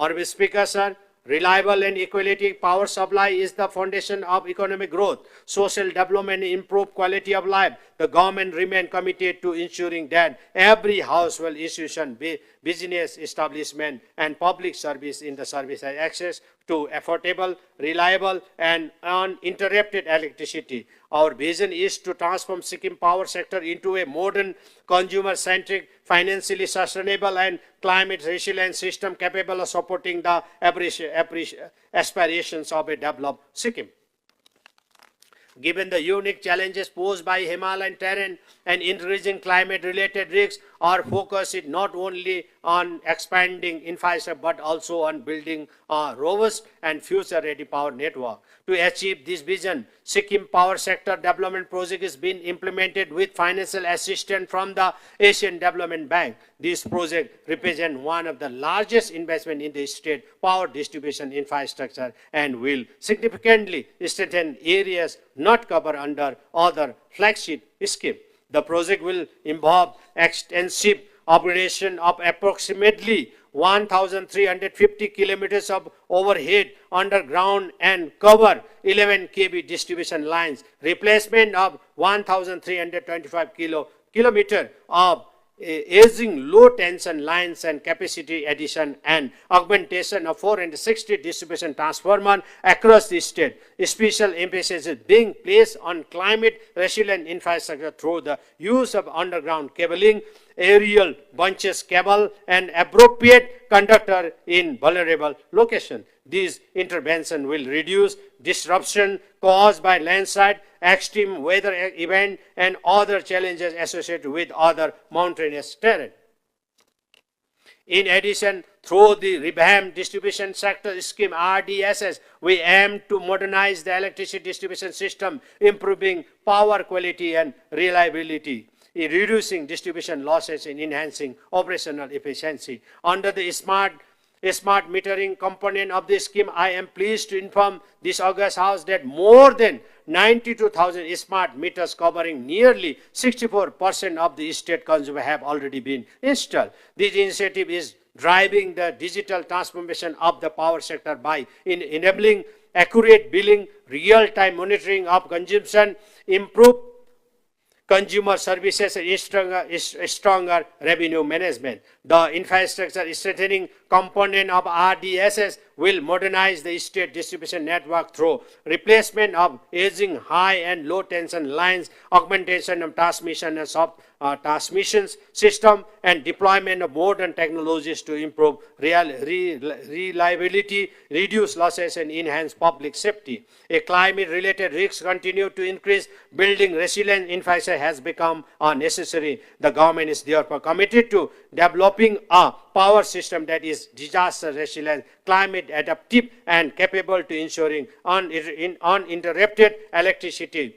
Honorable Speaker, sir, reliable and equality power supply is the foundation of economic growth, social development, and improved quality of life. The government remains committed to ensuring that every household, institution, business establishment, and public service in the service has access to affordable, reliable, and uninterrupted electricity. Our vision is to transform Sikkim power sector into a modern, consumer-centric, financially sustainable, and climate-resilient system capable of supporting the aspirations of a developed Sikkim. Given the unique challenges posed by Himalayan terrain and increasing climate-related risks, our focus is not only on expanding infrastructure but also on building a robust and future-ready power network. To achieve this vision, Sikkim Power Sector Development Project is being implemented with financial assistance from the Asian Development Bank. This project represents one of the largest investments in the state power distribution infrastructure and will significantly strengthen areas not covered under other flagship schemes. The project will involve extensive operation of approximately 1,350 kilometers of overhead, underground, and cover 11 kV distribution lines, replacement of 1,325 kilometers of aging low tension lines, and capacity addition and augmentation of 460 distribution transformers across the state. Special emphasis is being placed on climate resilient infrastructure through the use of underground cabling, aerial bunches cable, and appropriate conductor in vulnerable location. These interventions will reduce disruption caused by landslide, extreme weather event, and other challenges associated with other mountainous terrain. In addition, through the revamped distribution sector scheme RDSS, we aim to modernize the electricity distribution system, improving power quality and reliability, reducing distribution losses, and enhancing operational efficiency. Under the smart metering component of this scheme, I am pleased to inform this August House that more than 92,000 smart meters covering nearly 64% of the state consumer have already been installed. This initiative is driving the digital transformation of the power sector by enabling accurate billing, real-time monitoring of consumption, improved consumer services, and stronger revenue management. The infrastructure strengthening component of RDSS will modernize the state distribution network through replacement of aging high and low tension lines, augmentation of transmission and transmissions system, and deployment of modern technologies to improve reliability, reduce losses, and enhance public safety. A climate-related risks continue to increase. Building resilient infrastructure has become necessary. The government is therefore committed to developing a power system that is disaster resilient, climate adaptive, and capable to ensuring uninterrupted electricity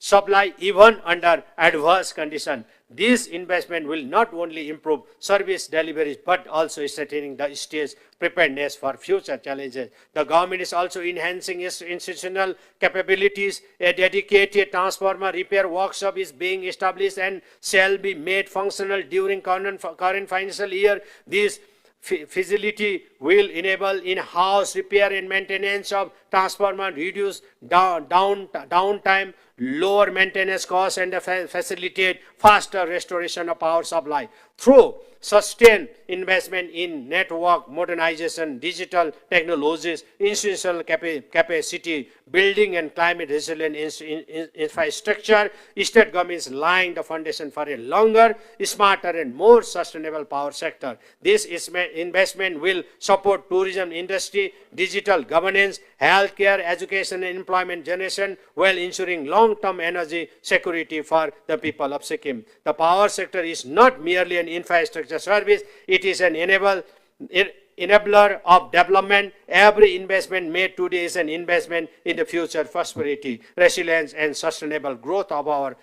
supply even under adverse conditions. This investment will not only improve service deliveries but also strengthening the state's preparedness for future challenges. The government is also enhancing its institutional capabilities. A dedicated transformer repair workshop is being established and shall be made functional during current financial year. This facility will enable in-house repair and maintenance of transformer, reduce downtime, lower maintenance costs, and facilitate faster restoration of power supply. Through sustained investment in network modernization, digital technologies, institutional capacity building, and climate resilient infrastructure, state governments laying the foundation for a longer, smarter, and more sustainable power sector. This investment will support tourism industry, digital governance, healthcare, education, and employment generation, while ensuring long-term energy security for the people of Sikkim. The power sector is not merely an infrastructure service, it is an enabler of development. Every investment made today is an investment in the future prosperity, resilience, and sustainable growth of our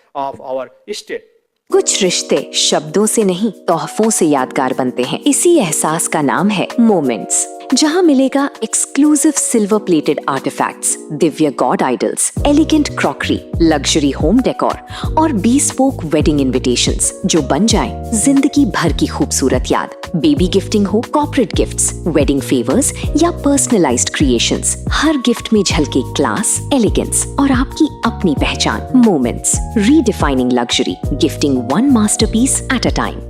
state. कुछ रिश्ते शब्दों से नहीं, तोहफों से यादगार बनते हैं। इसी एहसास का नाम है मोमेंट्स। जहां मिलेगा exclusive silver plated artefacts, Divya God idols, elegant crockery, luxury home decor और bespoke वेडिंग इनविटेशंस जो बन जाए जिंदगी भर की खूबसूरत याद। बेबी गिफ्टिंग हो, कॉर्पोरेट गिफ्ट्स, वेडिंग फेवर्स या पर्सनलाइज्ड क्रिएशंस, हर गिफ्ट में झलके क्लास, एलिगेंस और आपकी अपनी पहचान। Moments, redefining luxury, gifting one masterpiece at a time.